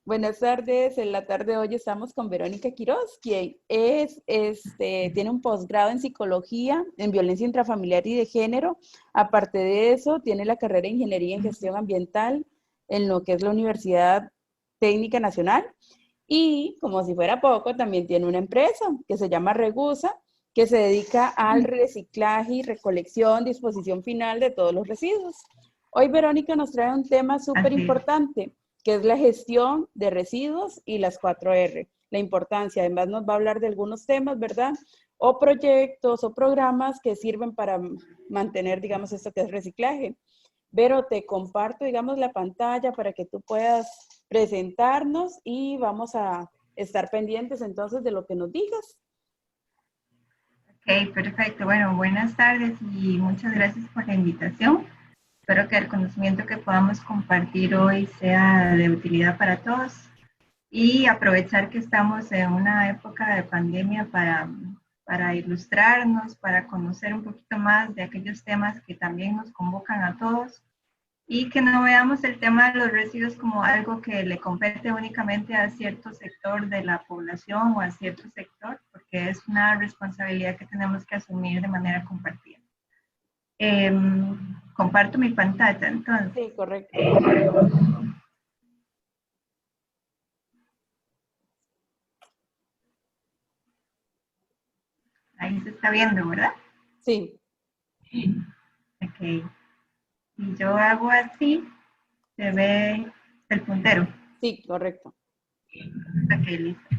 Buenas tardes. En la tarde de hoy estamos con Verónica Quiroz, quien tiene un posgrado en psicología, en violencia intrafamiliar y de género. Aparte de eso, tiene la carrera de ingeniería en gestión ambiental en lo que es la Universidad Técnica Nacional. Y como si fuera poco, también tiene una empresa que se llama Regusa, que se dedica al reciclaje y recolección, disposición final de todos los residuos. Hoy Verónica nos trae un tema súper Así es. importante, que es la gestión de residuos y las 4R. La importancia, además nos va a hablar de algunos temas, ¿verdad? O proyectos o programas que sirven para mantener, digamos, esto que es reciclaje. Vero, te comparto, digamos, la pantalla para que tú puedas presentarnos y vamos a estar pendientes entonces de lo que nos digas. Ok, perfecto. Bueno, buenas tardes y muchas gracias por la invitación. Espero que el conocimiento que podamos compartir hoy sea de utilidad para todos y aprovechar que estamos en una época de pandemia para ilustrarnos, para conocer un poquito más de aquellos temas que también nos convocan a todos y que no veamos el tema de los residuos como algo que le compete únicamente a cierto sector de la población o a cierto sector, porque es una responsabilidad que tenemos que asumir de manera compartida. Eh, Comparto mi pantalla, entonces. Sí, correcto. Ahí se está viendo, ¿verdad? Sí, Ok. Si yo hago así, se ve el puntero. sí, correcto. Ok, listo.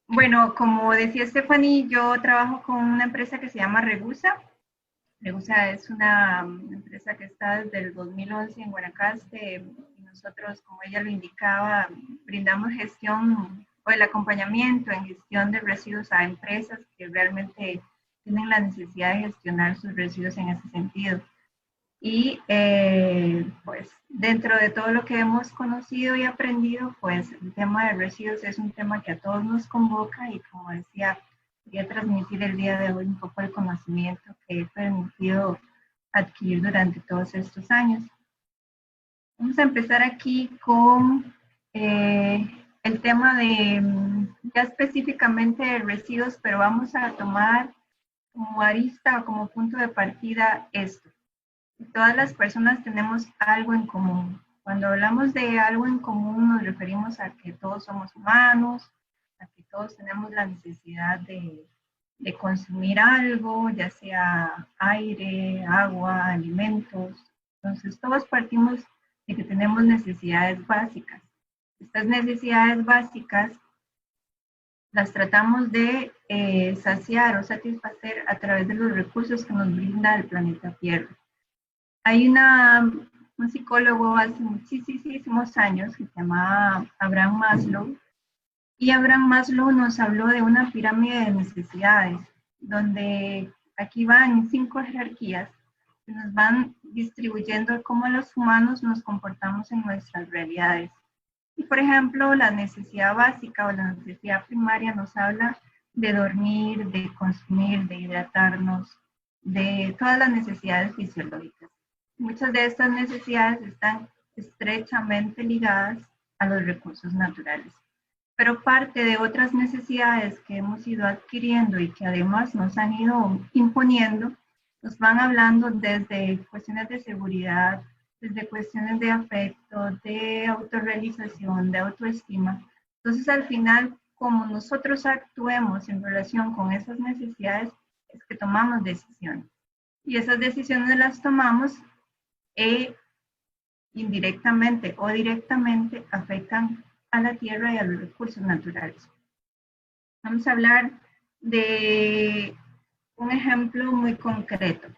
Bueno, como decía Stephanie, yo trabajo con una empresa que se llama Regusa. Regusa es una empresa que está desde el 2011 en Guanacaste y nosotros, como ella lo indicaba, brindamos gestión o el acompañamiento en gestión de residuos a empresas que realmente tienen la necesidad de gestionar sus residuos en ese sentido. Y pues dentro de todo lo que hemos conocido y aprendido, pues el tema de residuos es un tema que a todos nos convoca y como decía, quería transmitir el día de hoy un poco el conocimiento que he permitido adquirir durante todos estos años. Vamos a empezar aquí con el tema de ya específicamente de residuos, pero vamos a tomar como arista o como punto de partida esto. Todas las personas tenemos algo en común. Cuando hablamos de algo en común nos referimos a que todos somos humanos, a que todos tenemos la necesidad de consumir algo, ya sea aire, agua, alimentos. Entonces todos partimos de que tenemos necesidades básicas. Estas necesidades básicas las tratamos de saciar o satisfacer a través de los recursos que nos brinda el planeta Tierra. Hay un psicólogo hace muchísimos años que se llama Abraham Maslow, y Abraham Maslow nos habló de una pirámide de necesidades, donde aquí van 5 jerarquías que nos van distribuyendo cómo los humanos nos comportamos en nuestras realidades. Y por ejemplo, la necesidad básica o la necesidad primaria nos habla de dormir, de consumir, de hidratarnos, de todas las necesidades fisiológicas. Muchas de estas necesidades están estrechamente ligadas a los recursos naturales. Pero parte de otras necesidades que hemos ido adquiriendo y que además nos han ido imponiendo, nos van hablando desde cuestiones de seguridad, desde cuestiones de afecto, de autorrealización, de autoestima. Entonces, al final, como nosotros actuemos en relación con esas necesidades, es que tomamos decisiones. Y esas decisiones las tomamos indirectamente o directamente afectan a la tierra y a los recursos naturales. Vamos a hablar de un ejemplo muy concreto.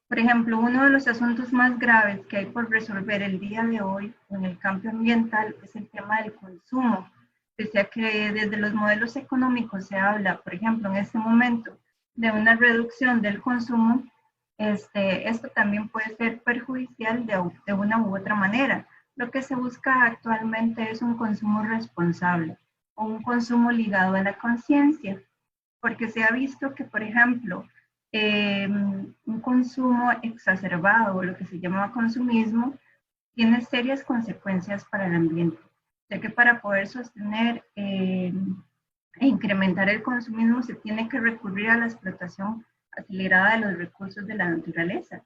Por ejemplo, uno de los asuntos más graves que hay por resolver el día de hoy en el campo ambiental es el tema del consumo. Pese a que desde los modelos económicos se habla, por ejemplo, en este momento, de una reducción del consumo, esto también puede ser perjudicial de una u otra manera. Lo que se busca actualmente es un consumo responsable o un consumo ligado a la conciencia, porque se ha visto que, por ejemplo, un consumo exacerbado, o lo que se llama consumismo, tiene serias consecuencias para el ambiente. ya que para poder sostener e incrementar el consumismo se tiene que recurrir a la explotación acelerada de los recursos de la naturaleza.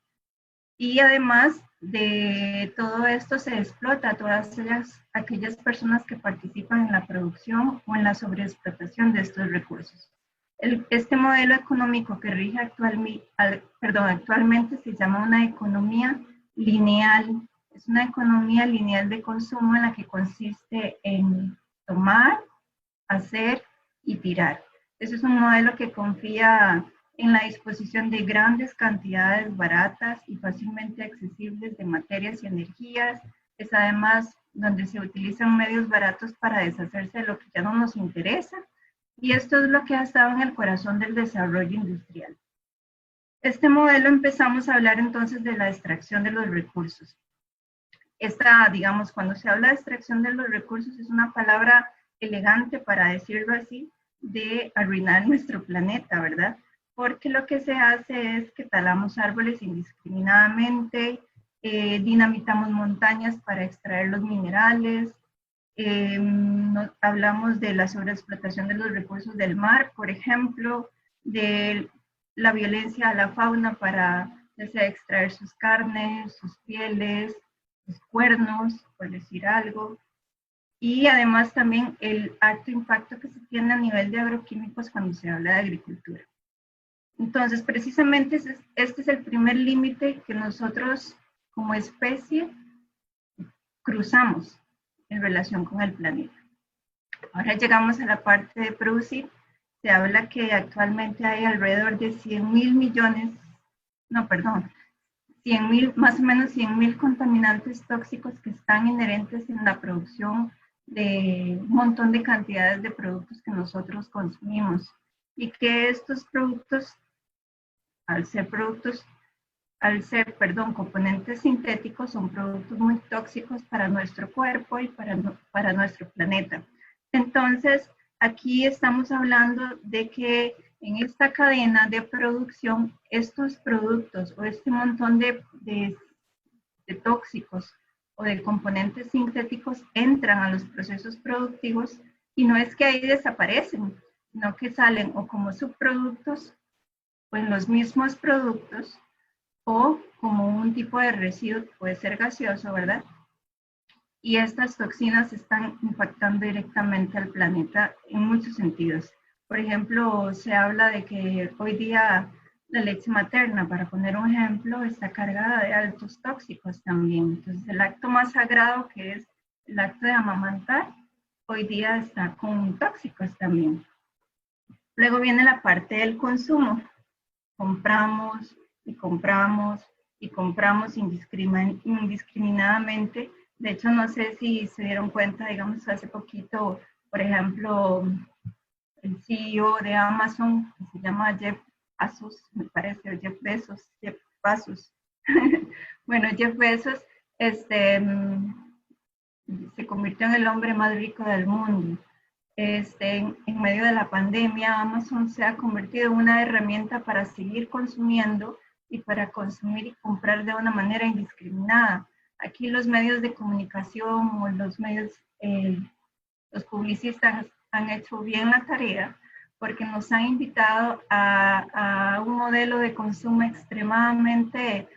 Y además de todo esto se explota a todas aquellas personas que participan en la producción o en la sobreexplotación de estos recursos. Este modelo económico que rige actualmente se llama una economía lineal. Es una economía lineal de consumo en la que consiste en tomar, hacer y tirar. Ese es un modelo que confía en la disposición de grandes cantidades baratas y fácilmente accesibles de materias y energías. Es además donde se utilizan medios baratos para deshacerse de lo que ya no nos interesa. Y esto es lo que ha estado en el corazón del desarrollo industrial. Este modelo empezamos a hablar entonces de la extracción de los recursos. Digamos, cuando se habla de extracción de los recursos es una palabra elegante, para decirlo así, de arruinar nuestro planeta, ¿verdad? Porque lo que se hace es que talamos árboles indiscriminadamente, dinamitamos montañas para extraer los minerales, hablamos de la sobreexplotación de los recursos del mar, por ejemplo, de la violencia a la fauna para extraer sus carnes, sus pieles, sus cuernos, por decir algo. Y además también el alto impacto que se tiene a nivel de agroquímicos cuando se habla de agricultura. Entonces, precisamente este es el primer límite que nosotros como especie cruzamos en relación con el planeta. Ahora llegamos a la parte de producir. Se habla que actualmente hay alrededor de 100.000 millones, no, perdón, 100.000, más o menos 100.000 contaminantes tóxicos que están inherentes en la producción de un montón de cantidades de productos que nosotros consumimos. Y que estos productos, al ser componentes sintéticos, son productos muy tóxicos para nuestro cuerpo y para nuestro planeta. Entonces, aquí estamos hablando de que en esta cadena de producción, estos productos o este montón de tóxicos o de componentes sintéticos entran a los procesos productivos y no es que ahí desaparecen, sino que salen o como subproductos o en los mismos productos o como un tipo de residuo, puede ser gaseoso, ¿verdad? Y estas toxinas están impactando directamente al planeta en muchos sentidos. Por ejemplo, se habla de que hoy día la leche materna, para poner un ejemplo, está cargada de altos tóxicos también. Entonces, el acto más sagrado, que es el acto de amamantar, hoy día está con tóxicos también. Luego viene la parte del consumo. Compramos y compramos y compramos indiscriminadamente. De hecho, no sé si se dieron cuenta, digamos, hace poquito, por ejemplo, el CEO de Amazon, que se llama Jeff Bezos, me parece, Jeff Bezos. Bueno, Jeff Bezos se convirtió en el hombre más rico del mundo. En medio de la pandemia, Amazon se ha convertido en una herramienta para seguir consumiendo y para consumir y comprar de una manera indiscriminada. Aquí los medios de comunicación o los publicistas han hecho bien la tarea porque nos han invitado a un modelo de consumo extremadamente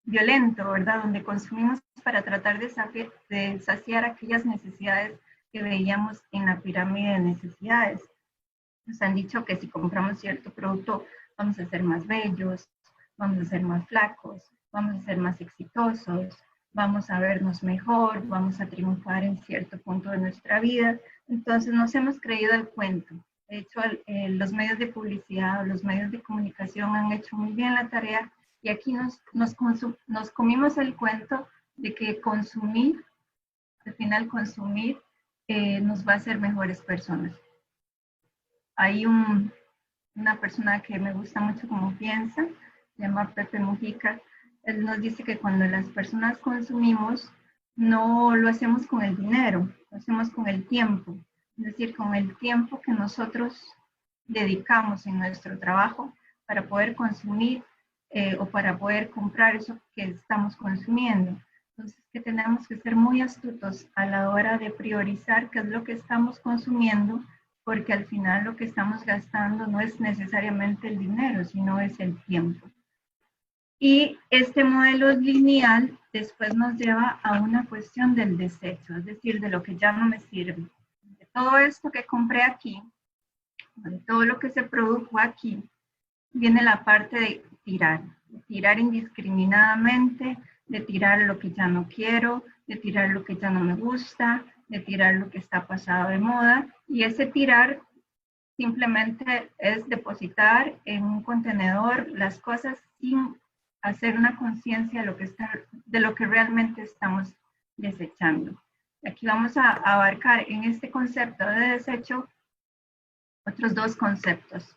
violento, ¿verdad? Donde consumimos para tratar de saciar aquellas necesidades que veíamos en la pirámide de necesidades. Nos han dicho que si compramos cierto producto vamos a ser más bellos, vamos a ser más flacos, vamos a ser más exitosos, vamos a vernos mejor, vamos a triunfar en cierto punto de nuestra vida. Entonces nos hemos creído el cuento. De hecho, los medios de publicidad, los medios de comunicación han hecho muy bien la tarea y aquí nos comimos el cuento de que consumir, al final consumir, nos va a hacer mejores personas. Hay una persona que me gusta mucho como piensa, se llama Pepe Mujica. Él nos dice que cuando las personas consumimos, no lo hacemos con el dinero, lo hacemos con el tiempo. Es decir, con el tiempo que nosotros dedicamos en nuestro trabajo para poder consumir o para poder comprar eso que estamos consumiendo. Entonces, que tenemos que ser muy astutos a la hora de priorizar qué es lo que estamos consumiendo, porque al final lo que estamos gastando no es necesariamente el dinero, sino es el tiempo. Y este modelo lineal después nos lleva a una cuestión del desecho, es decir, de lo que ya no me sirve. De todo esto que compré aquí, de todo lo que se produjo aquí, viene la parte de tirar indiscriminadamente, de tirar lo que ya no quiero, de tirar lo que ya no me gusta, de tirar lo que está pasado de moda. Y ese tirar simplemente es depositar en un contenedor las cosas sin hacer una conciencia de lo que realmente estamos desechando. Aquí vamos a abarcar en este concepto de desecho otros dos conceptos.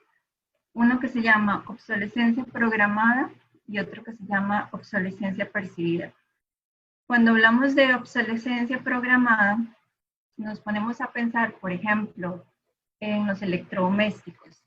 Uno que se llama obsolescencia programada y otro que se llama obsolescencia percibida. Cuando hablamos de obsolescencia programada, nos ponemos a pensar, por ejemplo, en los electrodomésticos.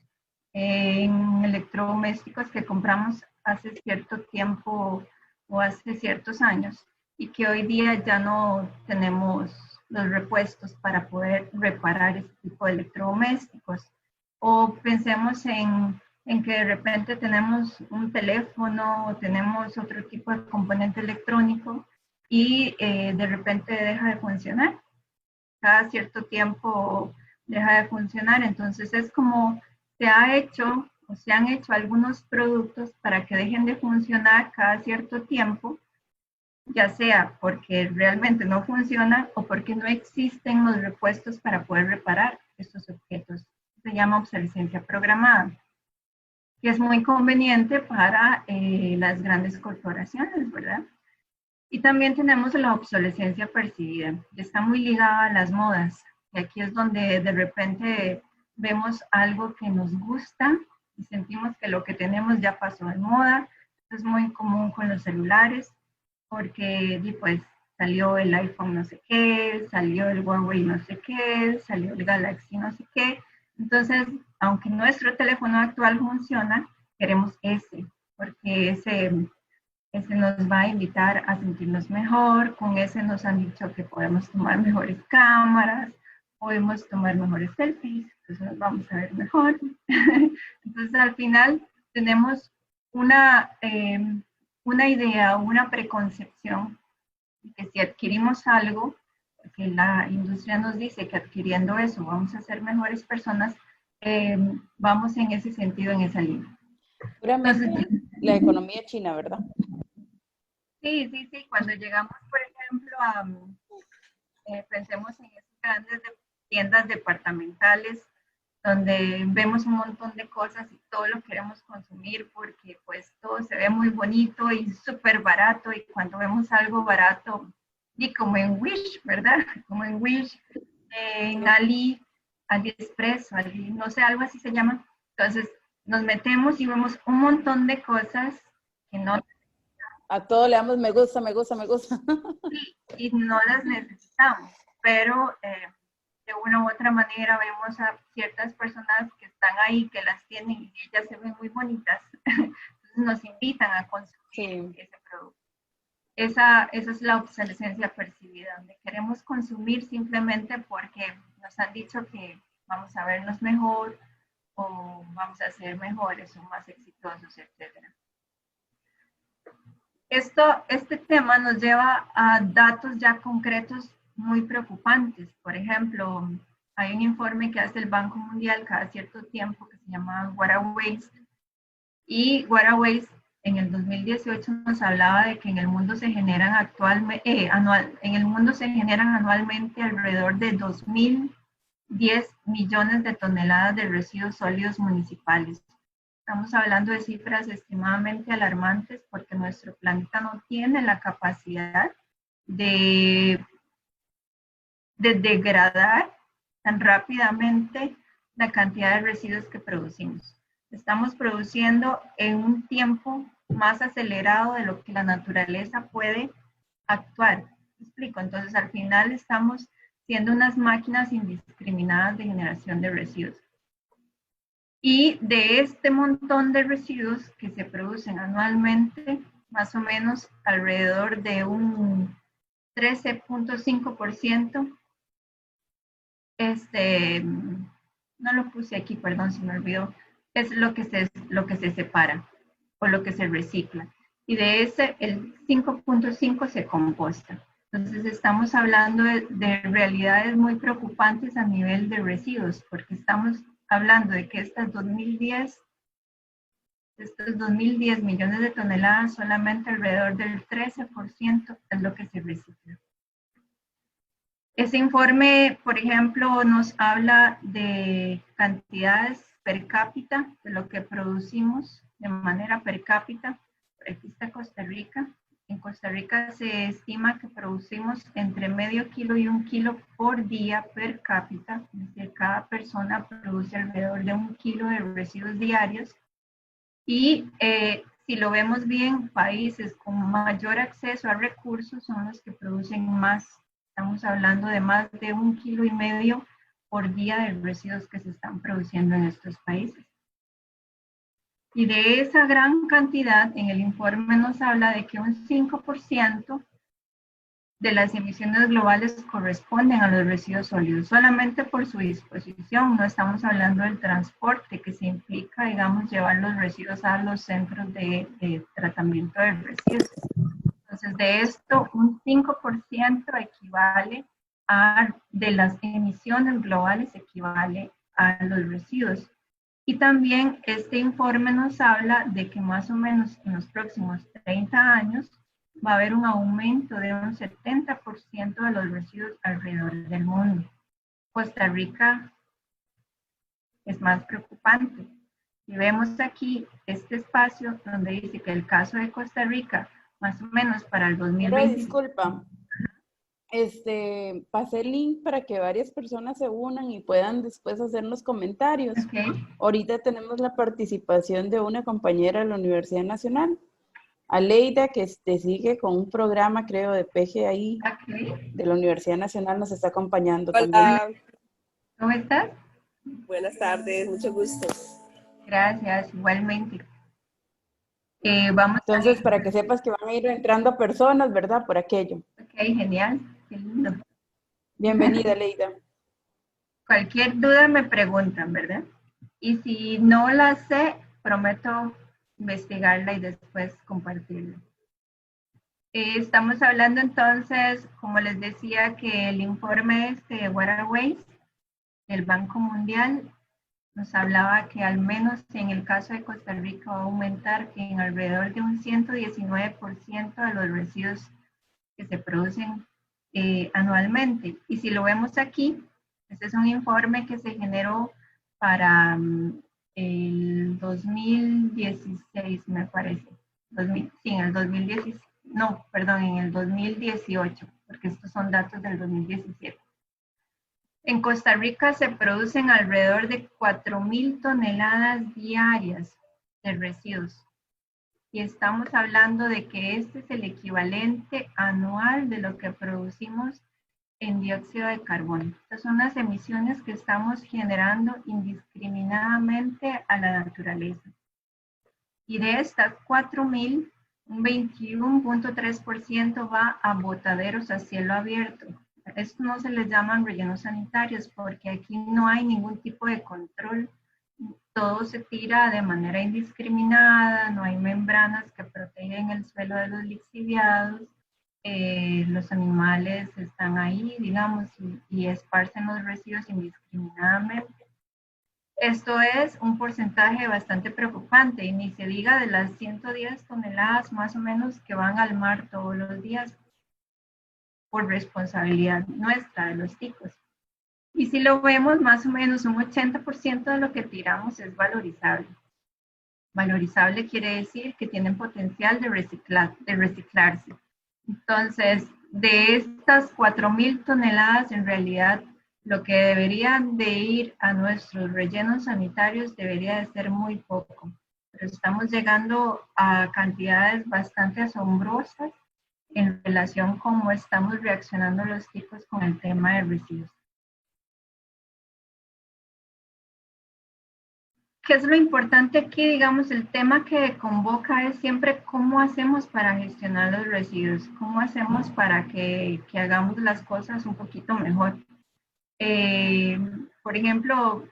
En electrodomésticos que compramos hace cierto tiempo o hace ciertos años y que hoy día ya no tenemos los repuestos para poder reparar este tipo de electrodomésticos. O pensemos en que de repente tenemos un teléfono o tenemos otro tipo de componente electrónico y de repente deja de funcionar. Cada cierto tiempo deja de funcionar. Entonces es como se ha hecho o se han hecho algunos productos para que dejen de funcionar cada cierto tiempo, ya sea porque realmente no funcionan o porque no existen los repuestos para poder reparar estos objetos. Se llama obsolescencia programada, que es muy conveniente para las grandes corporaciones, ¿verdad? Y también tenemos la obsolescencia percibida, que está muy ligada a las modas. Y aquí es donde de repente vemos algo que nos gusta y sentimos que lo que tenemos ya pasó de moda. Esto es muy común con los celulares, porque pues salió el iPhone no sé qué, salió el Huawei no sé qué, salió el Galaxy no sé qué. Entonces, aunque nuestro teléfono actual funciona, queremos ese, porque ese nos va a invitar a sentirnos mejor. Con ese nos han dicho que podemos tomar mejores cámaras, podemos tomar mejores selfies, entonces nos vamos a ver mejor. Entonces, al final tenemos una idea, una preconcepción de que si adquirimos algo, que la industria nos dice que adquiriendo eso vamos a ser mejores personas, vamos en ese sentido, en esa línea. Puramente la economía china, ¿verdad? Sí, sí, sí. Cuando llegamos, por ejemplo, a, pensemos en esas grandes tiendas departamentales, donde vemos un montón de cosas y todo lo queremos consumir porque pues todo se ve muy bonito y súper barato, y cuando vemos algo barato, y como en Wish, ¿verdad? Como en Wish, en AliExpress, no sé, algo así se llama. Entonces nos metemos y vemos un montón de cosas que no. A todo le damos me gusta, me gusta, me gusta. Y no las necesitamos, pero de una u otra manera vemos a ciertas personas que están ahí, que las tienen y ellas se ven muy bonitas, entonces nos invitan a consumir ese producto. Esa es la obsolescencia percibida, donde queremos consumir simplemente porque nos han dicho que vamos a vernos mejor o vamos a ser mejores o más exitosos, etc. Este tema nos lleva a datos ya concretos muy preocupantes. Por ejemplo, hay un informe que hace el Banco Mundial cada cierto tiempo que se llama What a Waste. Y What a Waste en el 2018 nos hablaba de que en el mundo se generan anualmente alrededor de 2.010 millones de toneladas de residuos sólidos municipales. Estamos hablando de cifras extremadamente alarmantes porque nuestro planeta no tiene la capacidad de degradar tan rápidamente la cantidad de residuos que producimos. Estamos produciendo en un tiempo más acelerado de lo que la naturaleza puede actuar. ¿Me explico? Entonces, al final estamos siendo unas máquinas indiscriminadas de generación de residuos. Y de este montón de residuos que se producen anualmente, más o menos alrededor de un 13.5%, no lo puse aquí, perdón, se me olvidó, es lo que se separa o lo que se recicla. Y de ese, el 5.5 se composta. Entonces estamos hablando de realidades muy preocupantes a nivel de residuos, porque estamos hablando de que estos 2010 millones de toneladas, solamente alrededor del 13% es lo que se recicla. Ese informe, por ejemplo, nos habla de cantidades per cápita, de lo que producimos de manera per cápita. Aquí está Costa Rica. En Costa Rica se estima que producimos entre medio kilo y 1 kilo por día per cápita. Es decir, cada persona produce alrededor de 1 kilo de residuos diarios. Y si lo vemos bien, países con mayor acceso a recursos son los que producen más. Estamos hablando de más de 1,5 kilos por día de residuos que se están produciendo en estos países. Y de esa gran cantidad, en el informe nos habla de que un 5% de las emisiones globales corresponden a los residuos sólidos, solamente por su disposición. No estamos hablando del transporte, que se implica, digamos, llevar los residuos a los centros de tratamiento de residuos. Entonces, de esto, un 5% equivale de las emisiones globales equivale a los residuos. Y también este informe nos habla de que más o menos en los próximos 30 años va a haber un aumento de un 70% de los residuos alrededor del mundo. Costa Rica es más preocupante. Si vemos aquí este espacio donde dice que el caso de Costa Rica, más o menos para el 2020. Pero disculpa, pasé el link para que varias personas se unan y puedan después hacernos comentarios. Okay. Ahorita tenemos la participación de una compañera de la Universidad Nacional, Aleida, que sigue con un programa, creo, de PGI de la Universidad Nacional, nos está acompañando. Hola. También. ¿Cómo estás? Buenas tardes, mucho gusto. Gracias, igualmente. Entonces, para que sepas que van a ir entrando personas, ¿verdad? Por aquello. Ok, genial. Qué lindo. Bienvenida, Aleida. Cualquier duda me preguntan, ¿verdad? Y si no la sé, prometo investigarla y después compartirla. Estamos hablando entonces, como les decía, que el informe de Water Waste del Banco Mundial nos hablaba que al menos en el caso de Costa Rica va a aumentar en alrededor de un 119% de los residuos que se producen anualmente. Y si lo vemos aquí, este es un informe que se generó para el 2016, me parece. Sí, en el 2016. No, perdón, en el 2018, porque estos son datos del 2017. En Costa Rica se producen alrededor de 4,000 toneladas diarias de residuos. Y estamos hablando de que este es el equivalente anual de lo que producimos en dióxido de carbono. Estas son las emisiones que estamos generando indiscriminadamente a la naturaleza. Y de estas 4,000, un 21.3% va a botaderos a cielo abierto. Esto no se les llaman rellenos sanitarios porque aquí no hay ningún tipo de control. Todo se tira de manera indiscriminada, no hay membranas que protegen el suelo de los lixiviados. Los animales están ahí, digamos, y esparcen los residuos indiscriminadamente. Esto es un porcentaje bastante preocupante, y ni se diga de las 110 toneladas más o menos que van al mar todos los días por responsabilidad nuestra de los ticos. Y si lo vemos, más o menos un 80% de lo que tiramos es valorizable. Valorizable quiere decir que tienen potencial de reciclarse. Entonces, de estas 4,000 toneladas, en realidad, lo que deberían de ir a nuestros rellenos sanitarios debería de ser muy poco. Pero estamos llegando a cantidades bastante asombrosas en relación con cómo estamos reaccionando los ticos con el tema de residuos. ¿Qué es lo importante aquí? Digamos, el tema que convoca es siempre cómo hacemos para gestionar los residuos, cómo hacemos para que hagamos las cosas un poquito mejor. Por ejemplo,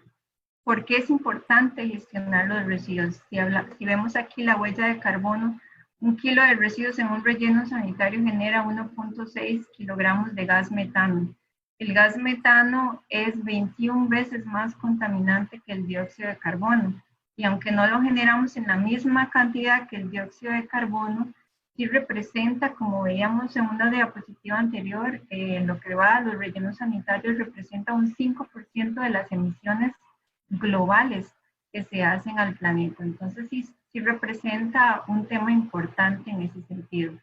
¿por qué es importante gestionar los residuos? Si vemos aquí la huella de carbono, 1 kilo de residuos en un relleno sanitario genera 1.6 kilogramos de gas metano. El gas metano es 21 veces más contaminante que el dióxido de carbono. Y aunque no lo generamos en la misma cantidad que el dióxido de carbono, sí representa, como veíamos en una diapositiva anterior, en lo que va a los rellenos sanitarios, representa un 5% de las emisiones globales que se hacen al planeta. Entonces sí representa un tema importante en ese sentido.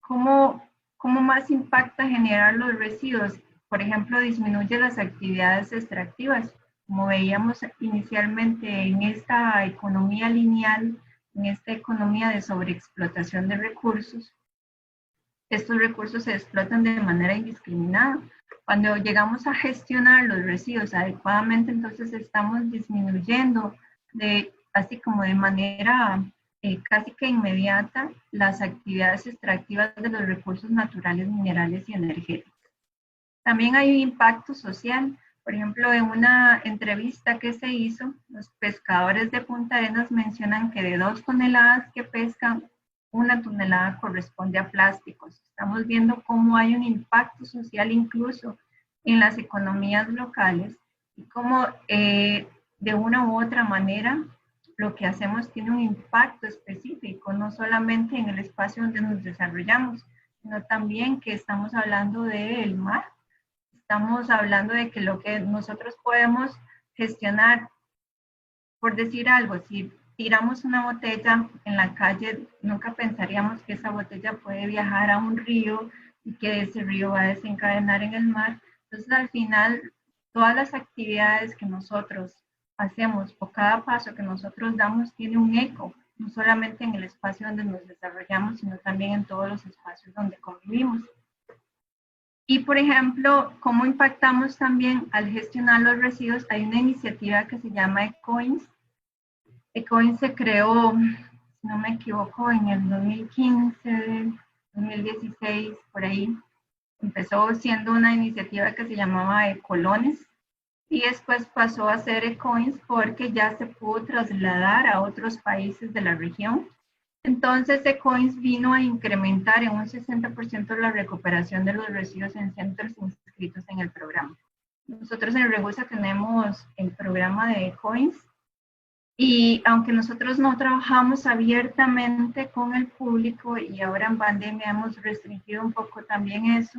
¿Cómo más impacta generar los residuos? Por ejemplo, disminuye las actividades extractivas. Como veíamos inicialmente en esta economía lineal, en esta economía de sobreexplotación de recursos, estos recursos se explotan de manera indiscriminada. Cuando llegamos a gestionar los residuos adecuadamente, entonces estamos disminuyendo, así como de manera casi que inmediata, las actividades extractivas de los recursos naturales, minerales y energéticos. También hay un impacto social. Por ejemplo, en una entrevista que se hizo, los pescadores de Punta Arenas mencionan que de 2 toneladas que pescan, 1 tonelada corresponde a plásticos. Estamos viendo cómo hay un impacto social incluso en las economías locales y cómo de una u otra manera lo que hacemos tiene un impacto específico, no solamente en el espacio donde nos desarrollamos, sino también que estamos hablando del mar. Estamos hablando de que lo que nosotros podemos gestionar, por decir algo, si tiramos una botella en la calle, nunca pensaríamos que esa botella puede viajar a un río y que ese río va a desencadenar en el mar. Entonces, al final, todas las actividades que nosotros hacemos o cada paso que nosotros damos tiene un eco, no solamente en el espacio donde nos desarrollamos, sino también en todos los espacios donde convivimos. Y, por ejemplo, cómo impactamos también al gestionar los residuos. Hay una iniciativa que se llama Ecoins. Ecoins se creó, si no me equivoco, en el 2015, 2016, por ahí. Empezó siendo una iniciativa que se llamaba Ecolones y después pasó a ser Ecoins porque ya se pudo trasladar a otros países de la región. Entonces, Ecoins vino a incrementar en un 60% la recuperación de los residuos en centros inscritos en el programa. Nosotros en Regusa tenemos el programa de Ecoins y aunque nosotros no trabajamos abiertamente con el público y ahora en pandemia hemos restringido un poco también eso,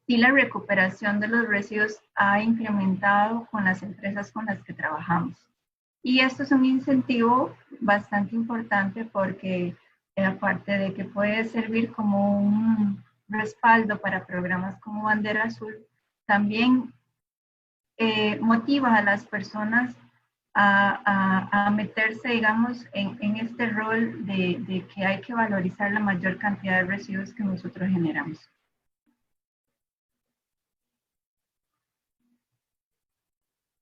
sí la recuperación de los residuos ha incrementado con las empresas con las que trabajamos. Y esto es un incentivo bastante importante porque aparte de que puede servir como un respaldo para programas como Bandera Azul, también motiva a las personas a meterse, digamos, en este rol de que hay que valorizar la mayor cantidad de residuos que nosotros generamos.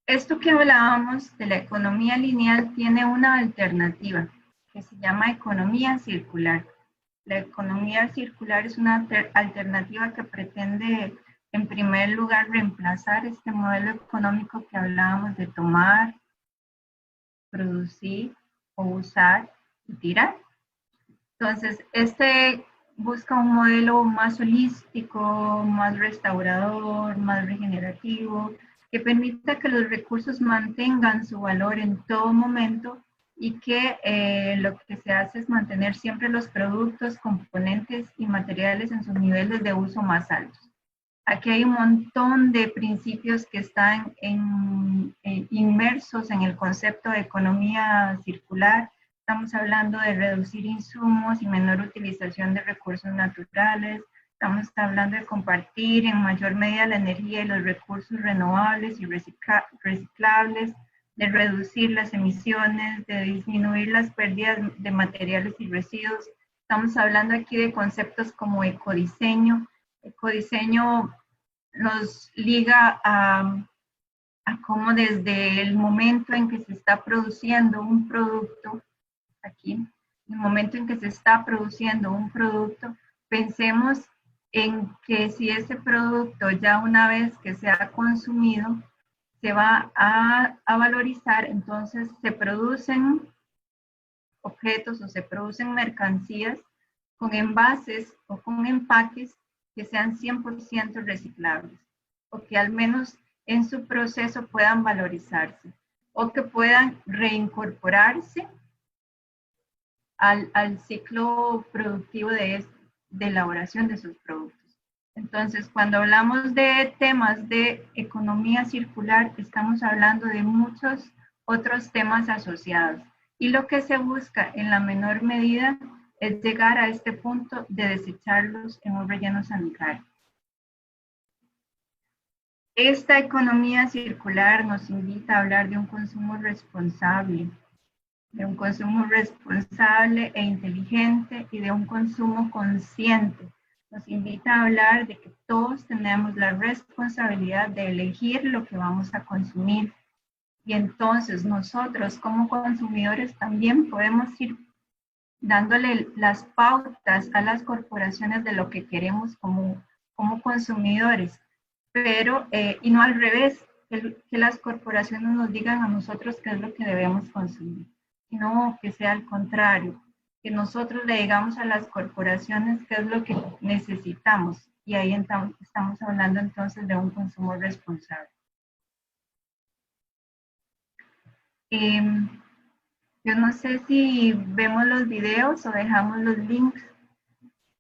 Esto que hablábamos de la economía lineal tiene una alternativa que se llama economía circular. La economía circular es una alternativa que pretende, en primer lugar, reemplazar este modelo económico que hablábamos de tomar, producir o usar y tirar. Entonces, este busca un modelo más holístico, más restaurador, más regenerativo, que permita que los recursos mantengan su valor en todo momento y que lo que se hace es mantener siempre los productos, componentes y materiales en sus niveles de uso más altos. Aquí hay un montón de principios que están inmersos en el concepto de economía circular. Estamos hablando de reducir insumos y menor utilización de recursos naturales. Estamos hablando de compartir en mayor medida la energía y los recursos renovables y reciclables, de reducir las emisiones, de disminuir las pérdidas de materiales y residuos. Estamos hablando aquí de conceptos como ecodiseño. Ecodiseño nos liga a a cómo desde el momento en que se está produciendo un producto, aquí, el momento en que se está produciendo un producto, pensemos en que si ese producto ya una vez que se ha consumido, se va a valorizar, entonces se producen objetos o se producen mercancías con envases o con empaques que sean 100% reciclables o que al menos en su proceso puedan valorizarse o que puedan reincorporarse al ciclo productivo de elaboración de sus productos. Entonces, cuando hablamos de temas de economía circular, estamos hablando de muchos otros temas asociados. Y lo que se busca en la menor medida es llegar a este punto de desecharlos en un relleno sanitario. Esta economía circular nos invita a hablar de un consumo responsable e inteligente y de un consumo consciente. Nos invita a hablar de que todos tenemos la responsabilidad de elegir lo que vamos a consumir. Y entonces nosotros como consumidores también podemos ir dándole las pautas a las corporaciones de lo que queremos como consumidores, pero y no al revés, que las corporaciones nos digan a nosotros qué es lo que debemos consumir, sino que sea al contrario, que nosotros le digamos a las corporaciones qué es lo que necesitamos, y ahí estamos hablando entonces de un consumo responsable. Yo no sé si vemos los videos o dejamos los links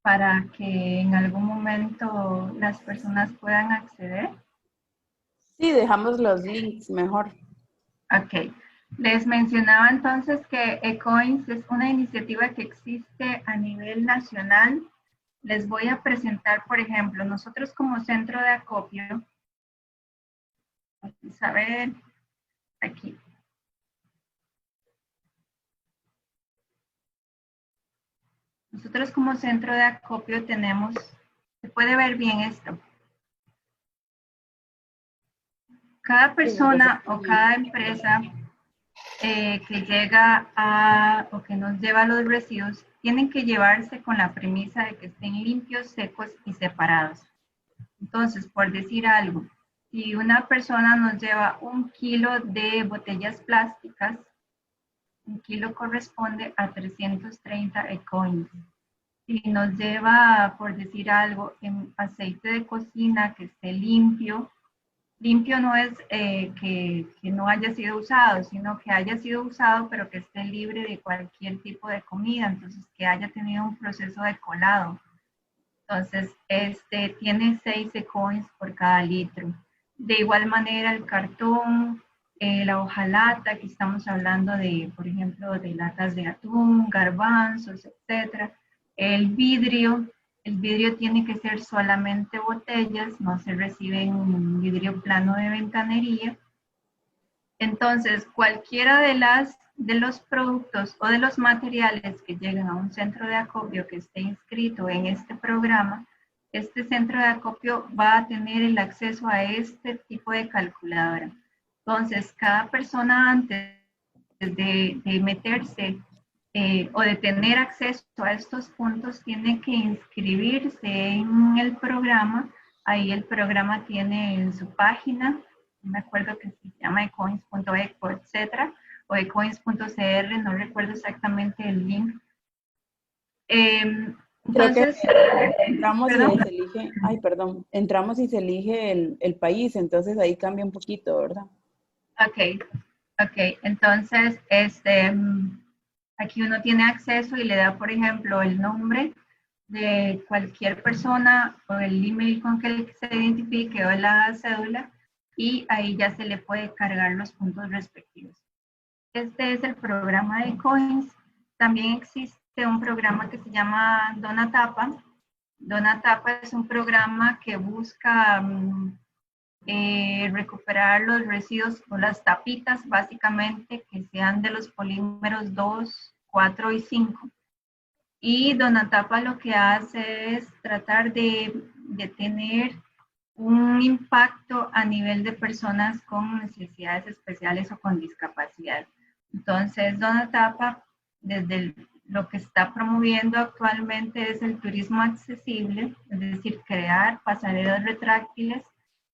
para que en algún momento las personas puedan acceder. Sí, dejamos los links mejor. Ok. Les mencionaba entonces que eCoins es una iniciativa que existe a nivel nacional. Les voy a presentar, por ejemplo, nosotros como centro de acopio, vamos a ver aquí. Nosotros como centro de acopio tenemos, se puede ver bien esto. Cada persona o cada empresa que llega o que nos lleva los residuos, tienen que llevarse con la premisa de que estén limpios, secos y separados. Entonces, por decir algo, si una persona nos lleva 1 kilo de botellas plásticas, 1 kilo corresponde a 330 ecoins. Si nos lleva, por decir algo, en aceite de cocina que esté limpio, limpio no es que no haya sido usado, sino que haya sido usado, pero que esté libre de cualquier tipo de comida, entonces que haya tenido un proceso de colado. Entonces, tiene 6 ecoins por cada litro. De igual manera, el cartón, la hojalata, aquí estamos hablando de, por ejemplo, de latas de atún, garbanzos, etc. El vidrio tiene que ser solamente botellas, no se recibe en vidrio plano de ventanería. Entonces, cualquiera de los productos o de los materiales que lleguen a un centro de acopio que esté inscrito en este programa, este centro de acopio va a tener el acceso a este tipo de calculadora. Entonces, cada persona antes de meterse o de tener acceso a estos puntos tiene que inscribirse en el programa. Ahí el programa tiene en su página, me acuerdo que se llama ecoins.eco, etc. o ecoins.cr, no recuerdo exactamente el link. Entonces, entramos y se elige, entramos y se elige el país, entonces ahí cambia un poquito, ¿verdad? Ok, entonces, aquí uno tiene acceso y le da, por ejemplo, el nombre de cualquier persona o el email con que se identifique o la cédula, y ahí ya se le puede cargar los puntos respectivos. Este es el programa de Coins. También existe un programa que se llama Donatapa. Donatapa es un programa que busca recuperar los residuos o las tapitas, básicamente, que sean de los polímeros 2, 4 y 5. Y Donatapa lo que hace es tratar de tener un impacto a nivel de personas con necesidades especiales o con discapacidad. Entonces, Don't Tapa, desde lo que está promoviendo actualmente es el turismo accesible, es decir, crear pasarelas retráctiles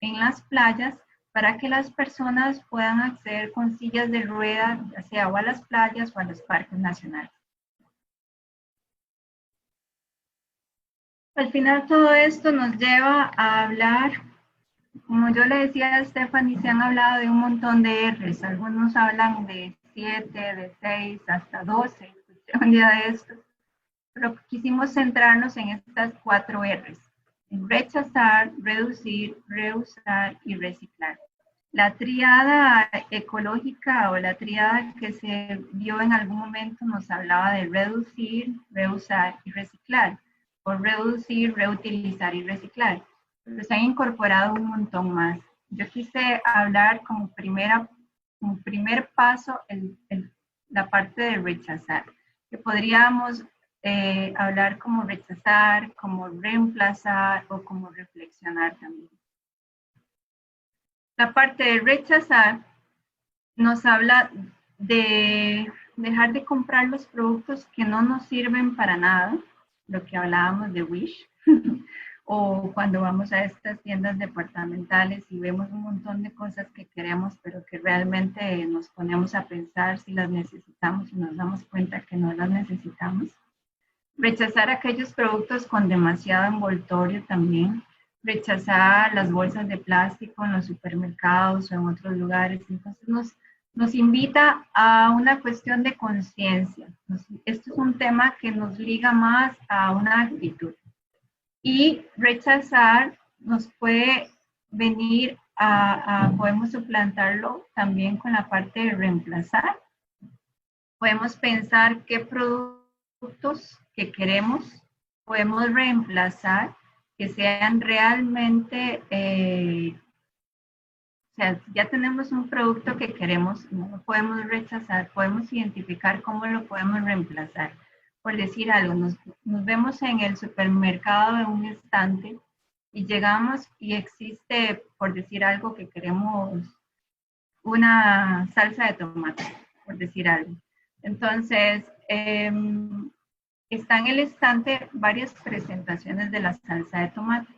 en las playas para que las personas puedan acceder con sillas de rueda, ya sea o a las playas o a los parques nacionales. Al final todo esto nos lleva a hablar, como yo le decía a Stephanie, se han hablado de un montón de R's, algunos hablan de 7, de 6, hasta 12, escuché un día de esto, pero quisimos centrarnos en estas 4 R's, en rechazar, reducir, reusar y reciclar. La triada ecológica o la triada que se vio en algún momento nos hablaba de reducir, reusar y reciclar, o reducir, reutilizar y reciclar. Pero se han incorporado un montón más. Yo quise hablar como primer paso la parte de rechazar, que podríamos hablar como rechazar, como reemplazar o como reflexionar también. La parte de rechazar nos habla de dejar de comprar los productos que no nos sirven para nada, lo que hablábamos de Wish, o cuando vamos a estas tiendas departamentales y vemos un montón de cosas que queremos, pero que realmente nos ponemos a pensar si las necesitamos y nos damos cuenta que no las necesitamos. Rechazar aquellos productos con demasiado envoltorio también. Rechazar las bolsas de plástico en los supermercados o en otros lugares. Entonces nos invita a una cuestión de conciencia. Esto es un tema que nos liga más a una actitud. Y rechazar nos puede venir podemos suplantarlo también con la parte de reemplazar. Podemos pensar qué productos que queremos podemos reemplazar que sean realmente, o sea, ya tenemos un producto que queremos, no lo podemos rechazar, podemos identificar cómo lo podemos reemplazar. Por decir algo, nos vemos en el supermercado en un estante y llegamos y existe, por decir algo, que queremos una salsa de tomate, por decir algo. Entonces, está en el estante varias presentaciones de la salsa de tomate.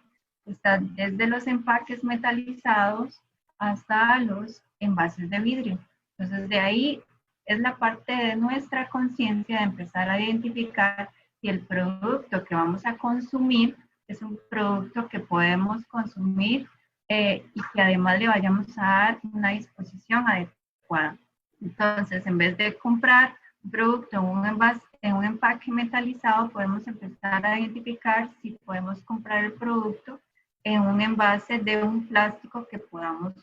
Está desde los empaques metalizados hasta los envases de vidrio. Entonces, de ahí es la parte de nuestra conciencia de empezar a identificar si el producto que vamos a consumir es un producto que podemos consumir y que además le vayamos a dar una disposición adecuada. Entonces, en vez de comprar un producto en un envase, en un empaque metalizado, podemos empezar a identificar si podemos comprar el producto en un envase de un plástico que podamos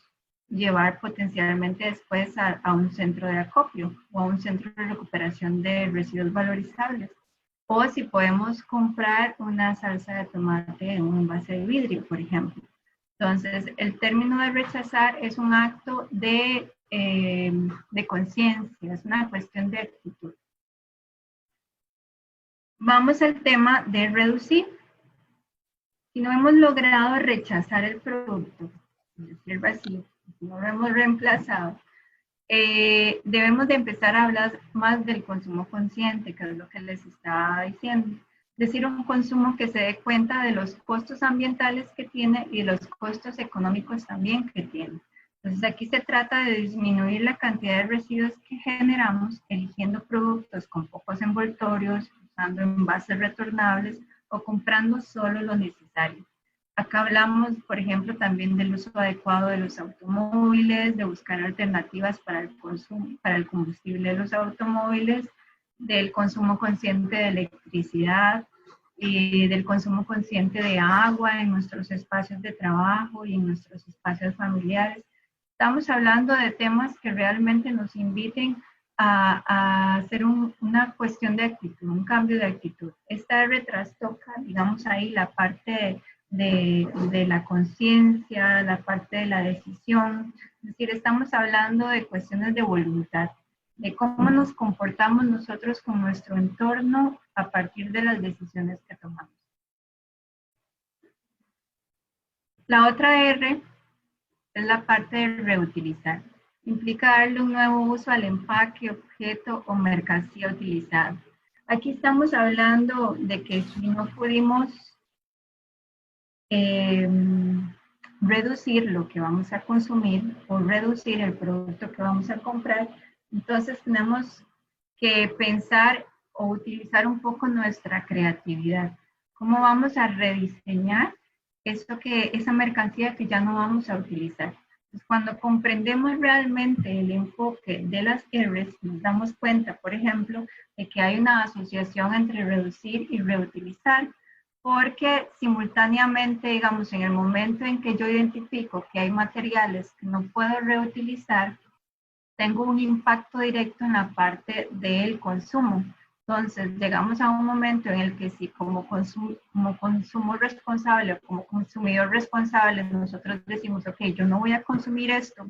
llevar potencialmente después a un centro de acopio o a un centro de recuperación de residuos valorizables. O si podemos comprar una salsa de tomate en un envase de vidrio, por ejemplo. Entonces, el término de rechazar es un acto de conciencia, es una cuestión de actitud. Vamos al tema de reducir. Si no hemos logrado rechazar el producto, es decir, vacío, si no lo hemos reemplazado, debemos de empezar a hablar más del consumo consciente, que es lo que les estaba diciendo. Es decir, un consumo que se dé cuenta de los costos ambientales que tiene y los costos económicos también que tiene. Entonces, aquí se trata de disminuir la cantidad de residuos que generamos eligiendo productos con pocos envoltorios, usando envases retornables o comprando solo lo necesario. Acá hablamos, por ejemplo, también del uso adecuado de los automóviles, de buscar alternativas para el consumo, para el combustible de los automóviles, del consumo consciente de electricidad, del consumo consciente de agua en nuestros espacios de trabajo y en nuestros espacios familiares. Estamos hablando de temas que realmente nos inviten a hacer una cuestión de actitud, un cambio de actitud. Esta R trastoca, digamos ahí, la parte de la conciencia, la parte de la decisión. Es decir, estamos hablando de cuestiones de voluntad, de cómo nos comportamos nosotros con nuestro entorno a partir de las decisiones que tomamos. La otra R es la parte de reutilizar. Implica darle un nuevo uso al empaque, objeto o mercancía utilizada. Aquí estamos hablando de que si no pudimos reducir lo que vamos a consumir o reducir el producto que vamos a comprar, entonces tenemos que pensar o utilizar un poco nuestra creatividad. ¿Cómo vamos a rediseñar esa mercancía que ya no vamos a utilizar? Pues cuando comprendemos realmente el enfoque de las R's, nos damos cuenta, por ejemplo, de que hay una asociación entre reducir y reutilizar, porque simultáneamente, digamos, en el momento en que yo identifico que hay materiales que no puedo reutilizar, tengo un impacto directo en la parte del consumo. Entonces, llegamos a un momento en el que si como consumo responsable o como consumidor responsable, nosotros decimos, ok, yo no voy a consumir esto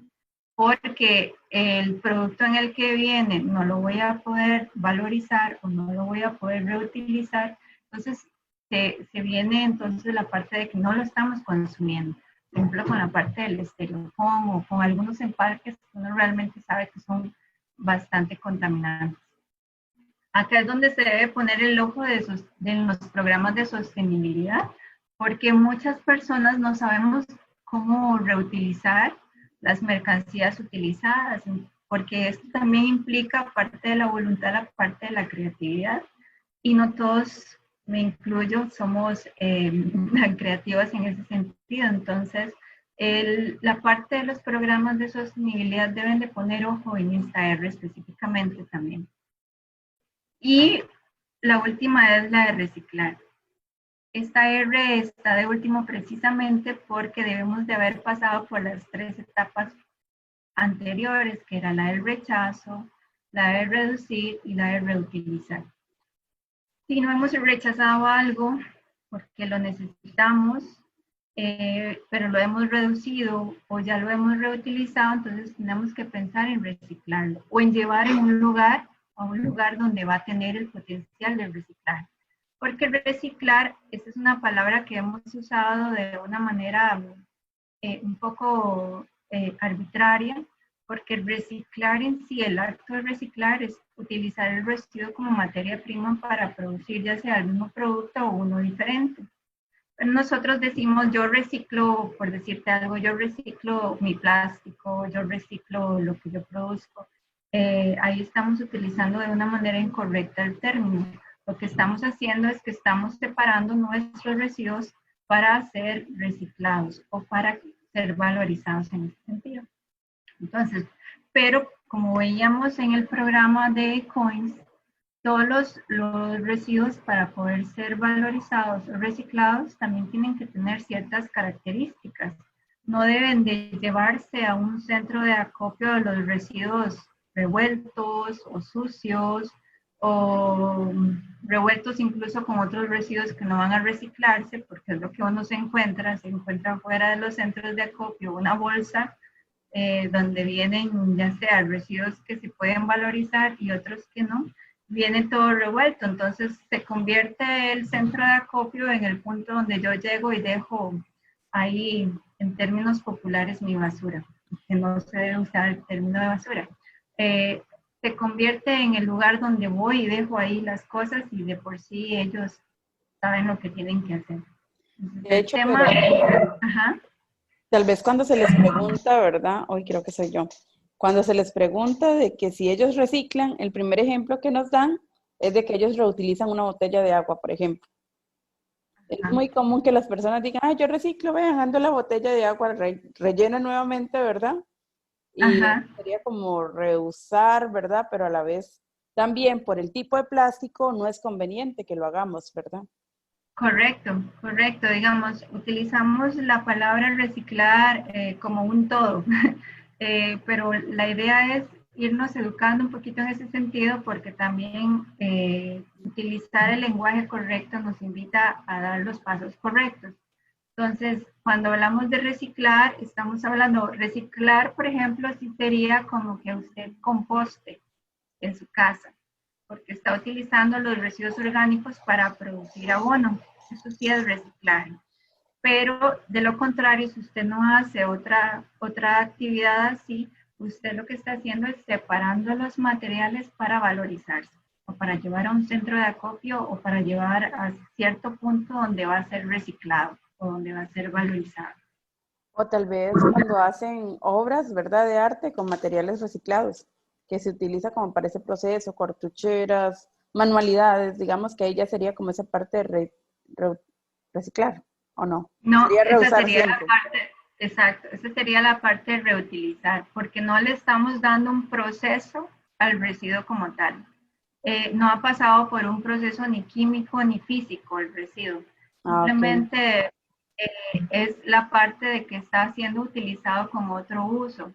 porque el producto en el que viene no lo voy a poder valorizar o no lo voy a poder reutilizar, entonces se viene entonces la parte de que no lo estamos consumiendo. Por ejemplo, con la parte del estereofón o con algunos empaques que uno realmente sabe que son bastante contaminantes. Acá es donde se debe poner el ojo de los programas de sostenibilidad, porque muchas personas no sabemos cómo reutilizar las mercancías utilizadas, porque esto también implica parte de la voluntad, la parte de la creatividad, y no todos, me incluyo, somos creativas en ese sentido. Entonces, la parte de los programas de sostenibilidad deben de poner ojo en esta R específicamente también. Y la última es la de reciclar. Esta R está de último precisamente porque debemos de haber pasado por las 3 etapas anteriores, que era la del rechazo, la de reducir y la de reutilizar. Si no hemos rechazado algo porque lo necesitamos, pero lo hemos reducido o ya lo hemos reutilizado, entonces tenemos que pensar en reciclarlo o en llevar a un lugar donde va a tener el potencial de reciclar. Porque reciclar, esa es una palabra que hemos usado de una manera un poco arbitraria, porque reciclar en sí, el acto de reciclar es utilizar el residuo como materia prima para producir ya sea el mismo producto o uno diferente. Pero nosotros decimos, yo reciclo, por decirte algo, yo reciclo mi plástico, yo reciclo lo que yo produzco. Ahí estamos utilizando de una manera incorrecta el término. Lo que estamos haciendo es que estamos separando nuestros residuos para ser reciclados o para ser valorizados en ese sentido. Entonces, pero como veíamos en el programa de Coins, todos los residuos para poder ser valorizados o reciclados también tienen que tener ciertas características. No deben de llevarse a un centro de acopio de los residuos revueltos o sucios o revueltos incluso con otros residuos que no van a reciclarse, porque es lo que uno se encuentra fuera de los centros de acopio una bolsa donde vienen ya sea residuos que se pueden valorizar y otros que no, viene todo revuelto. Entonces se convierte el centro de acopio en el punto donde yo llego y dejo ahí, en términos populares, mi basura, que no se debe usar el término de basura. Se convierte en el lugar donde voy y dejo ahí las cosas y de por sí ellos saben lo que tienen que hacer. Entonces, De hecho, ajá. Tal vez cuando se les pregunta, ¿verdad? Hoy creo que soy yo. Cuando se les pregunta de que si ellos reciclan, el primer ejemplo que nos dan es de que ellos reutilizan una botella de agua, por ejemplo. Es muy común que las personas digan, yo reciclo, vean, ando la botella de agua, relleno nuevamente, ¿verdad? Y sería como reusar, ¿verdad? Pero a la vez también por el tipo de plástico no es conveniente que lo hagamos, ¿verdad? Correcto, correcto. Digamos, utilizamos la palabra reciclar como un todo, pero la idea es irnos educando un poquito en ese sentido porque también utilizar el lenguaje correcto nos invita a dar los pasos correctos. Entonces, cuando hablamos de reciclar, estamos hablando, reciclar, por ejemplo, sí sería como que usted composte en su casa, porque está utilizando los residuos orgánicos para producir abono. Eso sí es reciclaje. Pero de lo contrario, si usted no hace otra actividad así, usted lo que está haciendo es separando los materiales para valorizarse, o para llevar a un centro de acopio, o para llevar a cierto punto donde va a ser reciclado, o donde va a ser valorizado. O tal vez cuando hacen obras, ¿verdad?, de arte con materiales reciclados, que se utiliza como para ese proceso, cartucheras, manualidades, digamos que ahí ya sería como esa parte de reciclar, ¿o no? No, Sería esa reusar sería la siempre. parte, exacto, esa sería la parte de reutilizar, porque no le estamos dando un proceso al residuo como tal. No ha pasado por un proceso ni químico ni físico el residuo. Ah, ok. Simplemente es la parte de que está siendo utilizado como otro uso.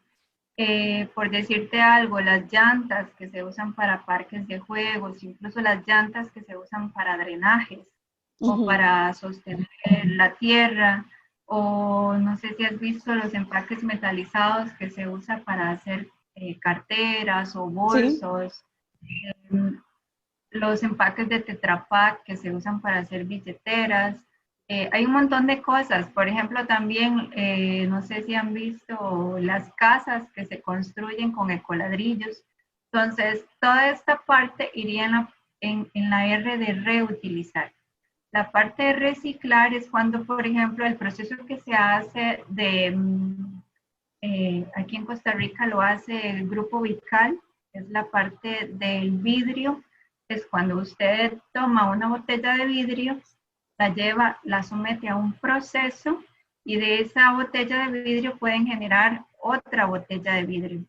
Por decirte algo, las llantas que se usan para parques de juegos, incluso las llantas que se usan para drenajes o Ujú. para sostener la tierra, o no sé si has visto los empaques metalizados que se usa para hacer carteras o Sí, bolsos, los empaques de Tetra Pak que se usan para hacer billeteras. Hay un montón de cosas. Por ejemplo, también, no sé si han visto las casas que se construyen con ecoladrillos. Entonces, toda esta parte iría en la R de reutilizar. La parte de reciclar es cuando, por ejemplo, el proceso que se hace aquí en Costa Rica lo hace el grupo Vical, es la parte del vidrio, es cuando usted toma una botella de vidrio, la lleva, la somete a un proceso y de esa botella de vidrio pueden generar otra botella de vidrio.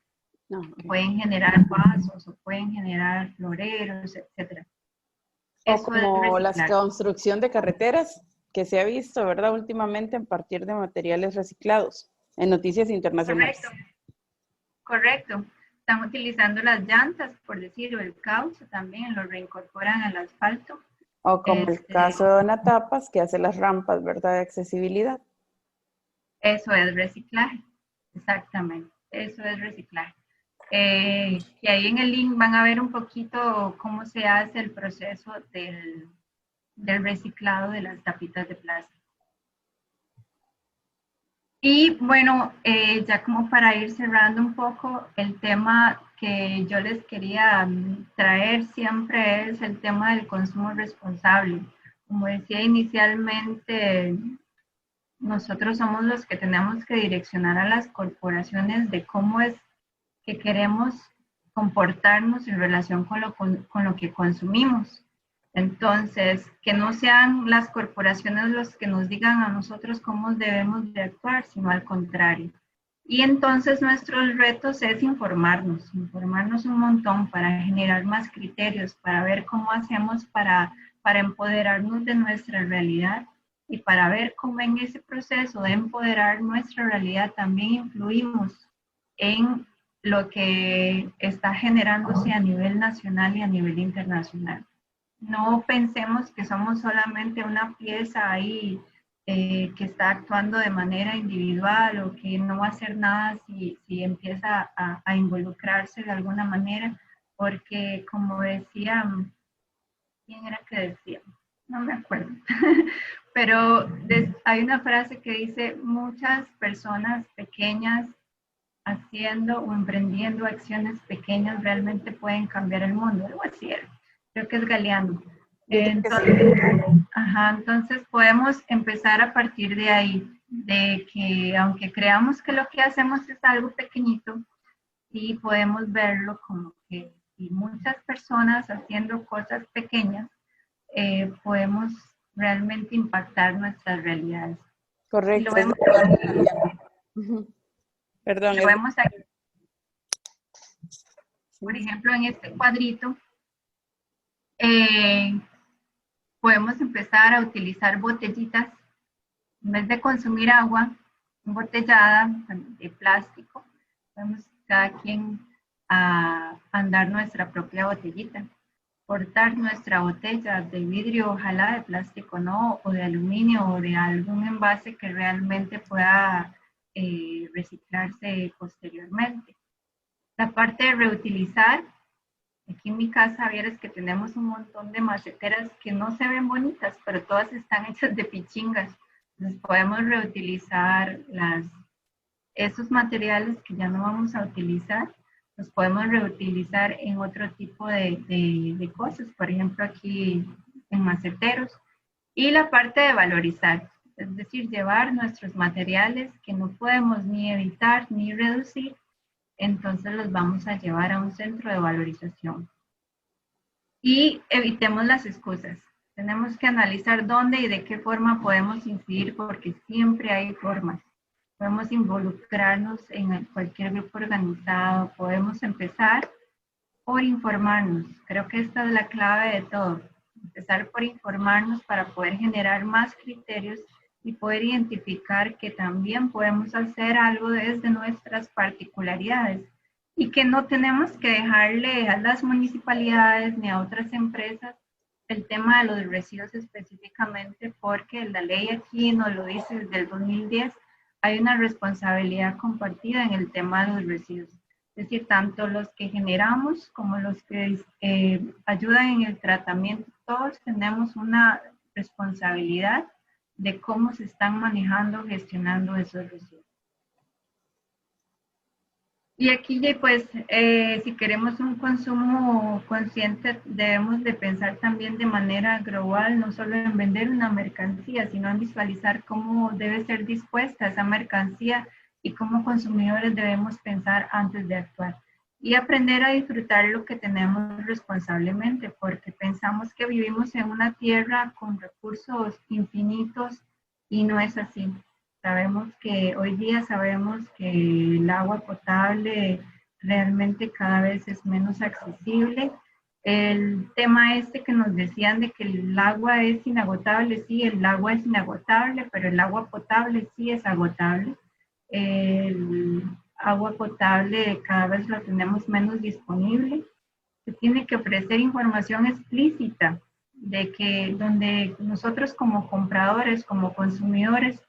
no, ok. Pueden generar vasos o pueden generar floreros, etc. O Eso es como la reciclar. construcción de carreteras que se ha visto, ¿verdad? Últimamente a partir de materiales reciclados en noticias Correcto, internacionales. correcto. Están utilizando las llantas, por decirlo, el caucho también, lo reincorporan al asfalto. O como el Este, caso de Ana Tapas, que hace las rampas, ¿verdad? De accesibilidad. Eso es reciclaje, exactamente, eso es reciclaje. Que ahí en el link van a ver un poquito cómo se hace el proceso del reciclado de las tapitas de plástico. Y bueno, ya como para ir cerrando un poco, el tema que yo les quería traer siempre es el tema del consumo responsable. Como decía inicialmente, nosotros somos los que tenemos que direccionar a las corporaciones de cómo es que queremos comportarnos en relación con lo que consumimos. Entonces, que no sean las corporaciones los que nos digan a nosotros cómo debemos de actuar, sino al contrario. Y entonces nuestros retos es informarnos un montón para generar más criterios, para ver cómo hacemos para empoderarnos de nuestra realidad y para ver cómo en ese proceso de empoderar nuestra realidad también influimos en lo que está generándose a nivel nacional y a nivel internacional. No pensemos que somos solamente una pieza ahí que está actuando de manera individual o que no va a hacer nada si empieza a involucrarse de alguna manera, porque como decía, ¿quién era que decía? No me acuerdo. Pero hay una frase que dice, muchas personas pequeñas haciendo o emprendiendo acciones pequeñas realmente pueden cambiar el mundo. Algo así era. Creo que es Galeano. Yo creo que sí. Entonces, entonces podemos empezar a partir de ahí, de que aunque creamos que lo que hacemos es algo pequeñito, sí podemos verlo como que si muchas personas haciendo cosas pequeñas, podemos realmente impactar nuestras realidades. Y Correcto, es Galeano italiano. Ujú. Perdón, lo es vemos aquí, por sí. ejemplo, en este cuadrito, eh, podemos empezar a utilizar botellitas en vez de consumir agua embotellada de plástico. Podemos cada quien andar nuestra propia botellita, cortar nuestra botella de vidrio, ojalá de plástico, no, o de aluminio o de algún envase que realmente pueda reciclarse posteriormente. La parte de reutilizar. Aquí en mi casa, vieras que tenemos un montón de maceteras que no se ven bonitas, pero todas están hechas de pichingas. Entonces podemos reutilizar esos materiales que ya no vamos a utilizar, los podemos reutilizar en otro tipo de cosas, por ejemplo aquí en maceteros. Y la parte de valorizar, es decir, llevar nuestros materiales que no podemos ni evitar ni reducir, entonces los vamos a llevar a un centro de valorización. Y evitemos las excusas. Tenemos que analizar dónde y de qué forma podemos incidir, porque siempre hay formas. Podemos involucrarnos en cualquier grupo organizado, podemos empezar por informarnos. Creo que esta es la clave de todo. Empezar por informarnos para poder generar más criterios y poder identificar que también podemos hacer algo desde nuestras particularidades y que no tenemos que dejarle a las municipalidades ni a otras empresas el tema de los residuos específicamente, porque la ley aquí nos lo dice desde el 2010, hay una responsabilidad compartida en el tema de los residuos. Es decir, tanto los que generamos como los que ayudan en el tratamiento, todos tenemos una responsabilidad de cómo se están manejando, gestionando esos residuos. Y aquí, pues, si queremos un consumo consciente, debemos de pensar también de manera global, no solo en vender una mercancía, sino en visualizar cómo debe ser dispuesta esa mercancía y como consumidores debemos pensar antes de actuar. Y aprender a disfrutar lo que tenemos responsablemente, porque pensamos que vivimos en una tierra con recursos infinitos y no es así. Hoy día sabemos que el agua potable realmente cada vez es menos accesible. El tema que nos decían de que el agua es inagotable, sí, el agua es inagotable, pero el agua potable sí es agotable. El agua potable cada vez la tenemos menos disponible. Se tiene que ofrecer información explícita de que donde nosotros como compradores, como consumidores,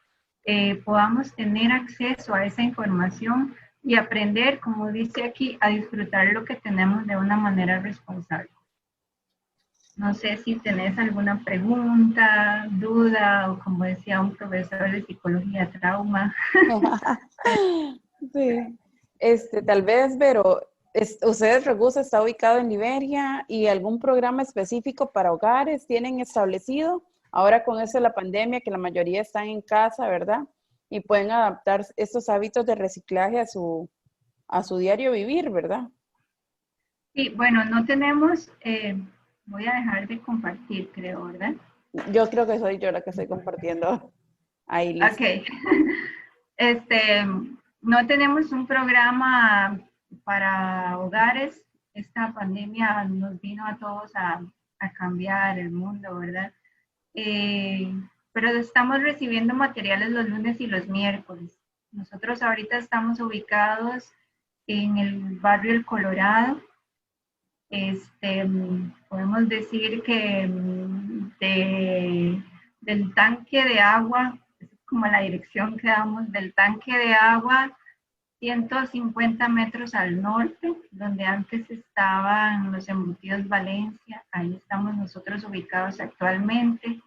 podamos tener acceso a esa información y aprender, como dice aquí, a disfrutar lo que tenemos de una manera responsable. No sé si tenés alguna pregunta, duda, o como decía un profesor de psicología, trauma. Sí. Tal vez, pero ustedes, Regusa está ubicado en Liberia y algún programa específico para hogares tienen establecido. Ahora con eso de la pandemia, que la mayoría están en casa, ¿verdad? Y pueden adaptar estos hábitos de reciclaje a su diario vivir, ¿verdad? Sí, bueno, no tenemos, voy a dejar de compartir, creo, ¿verdad? Yo creo que soy yo la que estoy compartiendo. Ahí, listo. Ok. No tenemos un programa para hogares. Esta pandemia nos vino a todos a cambiar el mundo, ¿verdad? Pero estamos recibiendo materiales los lunes y los miércoles. Nosotros ahorita estamos ubicados en el barrio El Colorado. Podemos decir que del tanque de agua, es como la dirección que damos, del tanque de agua 150 metros al norte, donde antes estaban los embutidos Valencia, ahí estamos nosotros ubicados actualmente.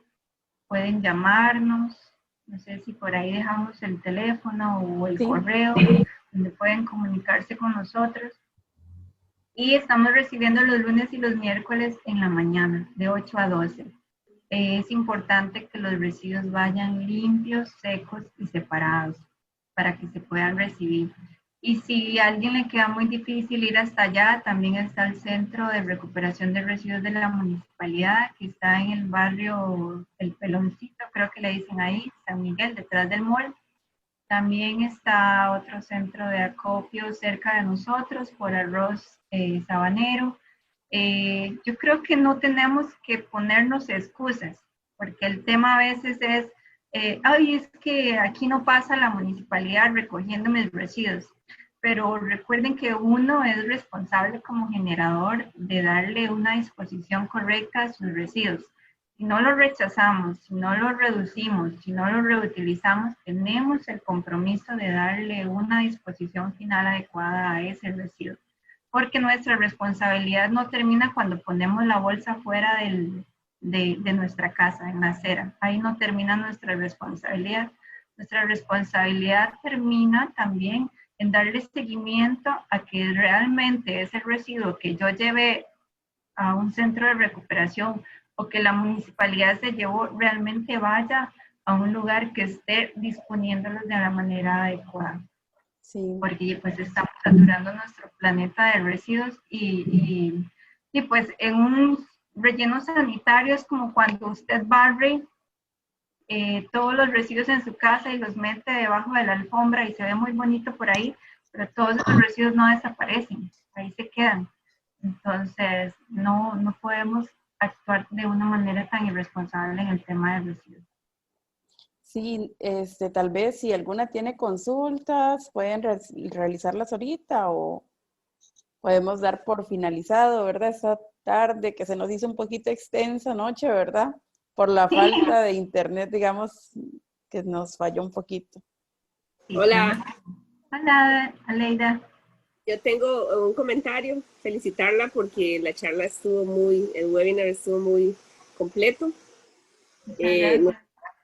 Pueden llamarnos, no sé si por ahí dejamos el teléfono o el correo, donde pueden comunicarse con nosotros. Y estamos recibiendo los lunes y los miércoles en la mañana, de 8 a 12. Es importante que los residuos vayan limpios, secos y separados para que se puedan recibir. Y si a alguien le queda muy difícil ir hasta allá, también está el Centro de Recuperación de Residuos de la Municipalidad, que está en el barrio El Peloncito, creo que le dicen ahí, San Miguel, detrás del mall. También está otro centro de acopio cerca de nosotros, por Arroz Sabanero. Yo creo que no tenemos que ponernos excusas, porque el tema a veces es, ay, es que aquí no pasa la municipalidad recogiendo mis residuos. Pero recuerden que uno es responsable como generador de darle una disposición correcta a sus residuos. Si no lo rechazamos, si no lo reducimos, si no lo reutilizamos, tenemos el compromiso de darle una disposición final adecuada a ese residuo. Porque nuestra responsabilidad no termina cuando ponemos la bolsa fuera de nuestra casa, en la acera. Ahí no termina nuestra responsabilidad. Nuestra responsabilidad termina también en darle seguimiento a que realmente ese residuo que yo llevé a un centro de recuperación o que la municipalidad se llevó realmente vaya a un lugar que esté disponiéndolos de la manera adecuada. Sí. Porque pues estamos saturando nuestro planeta de residuos y pues en un relleno sanitario es como cuando usted barre todos los residuos en su casa y los mete debajo de la alfombra y se ve muy bonito por ahí, pero todos esos residuos no desaparecen, ahí se quedan. Entonces, no podemos actuar de una manera tan irresponsable en el tema de residuos. Sí, tal vez si alguna tiene consultas, pueden realizarlas ahorita o podemos dar por finalizado, ¿verdad? Esta tarde que se nos hizo un poquito extensa noche, ¿verdad? Por la falta de internet, digamos, que nos falló un poquito. Sí, Hola. Hola, Aleida. Yo tengo un comentario, felicitarla porque la charla el webinar estuvo muy completo.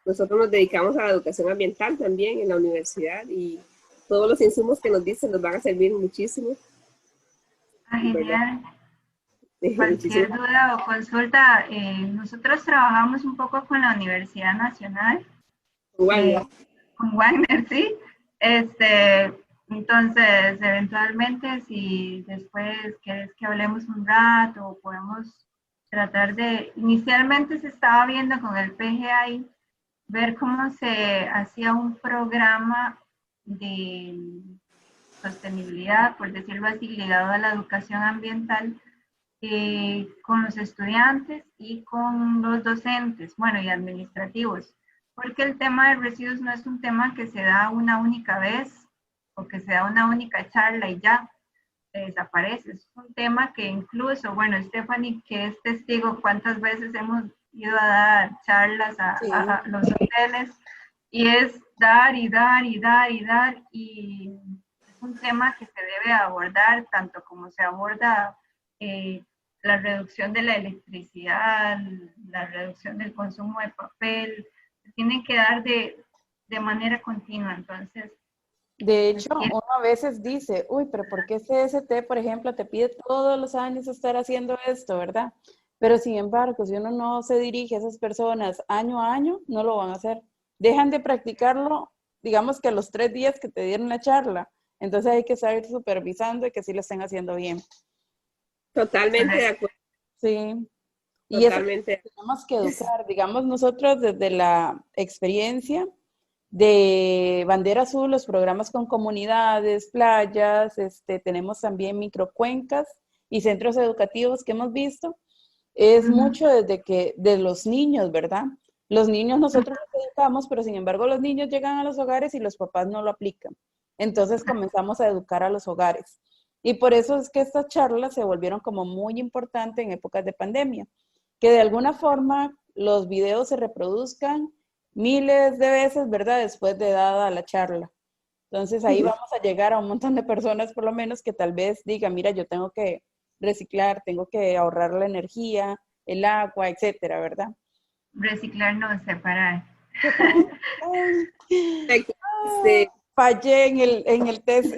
Nosotros nos dedicamos a la educación ambiental también en la universidad y todos los insumos que nos dicen nos van a servir muchísimo. Genial. Muchísimo. Cualquier duda o consulta, nosotros trabajamos un poco con la Universidad Nacional, con Wagner, sí. Entonces, eventualmente, si después quieres que hablemos un rato, podemos tratar inicialmente se estaba viendo con el PGI, ver cómo se hacía un programa de sostenibilidad, por decirlo así, ligado a la educación ambiental, con los estudiantes y con los docentes, bueno, y administrativos, porque el tema de residuos no es un tema que se da una única vez o que se da una única charla y ya se desaparece. Es un tema que incluso, bueno, Stephanie, que es testigo, cuántas veces hemos ido a dar charlas a los hoteles y es dar y dar y dar y dar y es un tema que se debe abordar tanto como se aborda la reducción de la electricidad, la reducción del consumo de papel, se tienen que dar de manera continua. Entonces, de hecho, uno a veces dice, uy, pero ¿por qué CST, por ejemplo, te pide todos los años estar haciendo esto, verdad? Pero sin embargo, si uno no se dirige a esas personas año a año, no lo van a hacer. Dejan de practicarlo, digamos que a los 3 días que te dieron la charla. Entonces hay que estar supervisando y que sí lo estén haciendo bien. Totalmente de acuerdo. Sí. Y Totalmente. eso tenemos que educar. Digamos, nosotros desde la experiencia de Bandera Azul, los programas con comunidades, playas, tenemos también microcuencas y centros educativos que hemos visto. Es mucho de los niños, ¿verdad? Los niños nosotros los educamos, pero sin embargo los niños llegan a los hogares y los papás no lo aplican. Entonces comenzamos a educar a los hogares. Y por eso es que estas charlas se volvieron como muy importantes en épocas de pandemia. Que de alguna forma los videos se reproduzcan miles de veces, ¿verdad? Después de dada la charla. Entonces ahí vamos a llegar a un montón de personas por lo menos que tal vez digan, mira, yo tengo que reciclar, tengo que ahorrar la energía, el agua, etcétera, ¿verdad? Reciclar no, separar. Fallé en el test.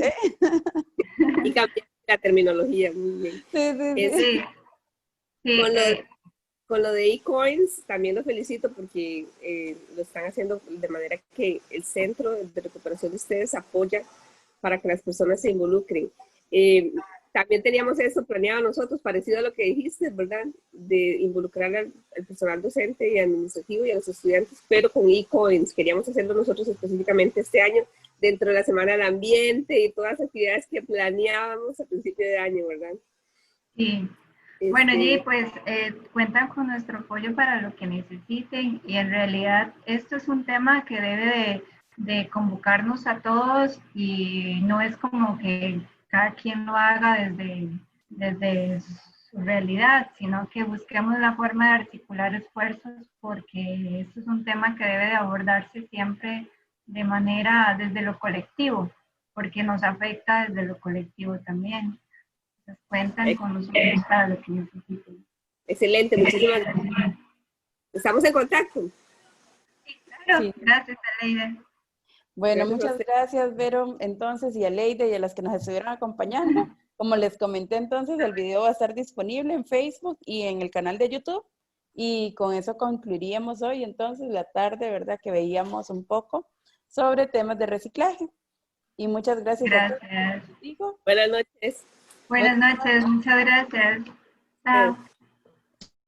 Y cambiar la terminología, muy bien. Sí. Con lo de eCoins, también lo felicito porque lo están haciendo de manera que el centro de recuperación de ustedes apoya para que las personas se involucren. También teníamos eso planeado nosotros, parecido a lo que dijiste, ¿verdad? De involucrar al personal docente y administrativo y a los estudiantes, pero con eCoins. Queríamos hacerlo nosotros específicamente este año, dentro de la Semana del Ambiente y todas las actividades que planeábamos a principio de año, ¿verdad? Sí. Bueno, y pues cuentan con nuestro apoyo para lo que necesiten y en realidad esto es un tema que debe de convocarnos a todos y no es como que cada quien lo haga desde su realidad, sino que busquemos la forma de articular esfuerzos porque esto es un tema que debe de abordarse siempre de manera desde lo colectivo, porque nos afecta desde lo colectivo también. Cuentan con nosotros para lo que necesiten. Excelente, muchísimas gracias. estamos en contacto. Sí, claro. Sí. Gracias, Aleida. Bueno, Gracias a muchas usted. gracias, Vero, entonces, y a Leide y a las que nos estuvieron acompañando. Como les comenté entonces, el video va a estar disponible en Facebook y en el canal de YouTube. Y con eso concluiríamos hoy entonces la tarde, ¿verdad? Que veíamos un poco sobre temas de reciclaje. Y muchas gracias a todos. Gracias. Digo, Buenas noches. Buenas noches, muchas gracias. Chao.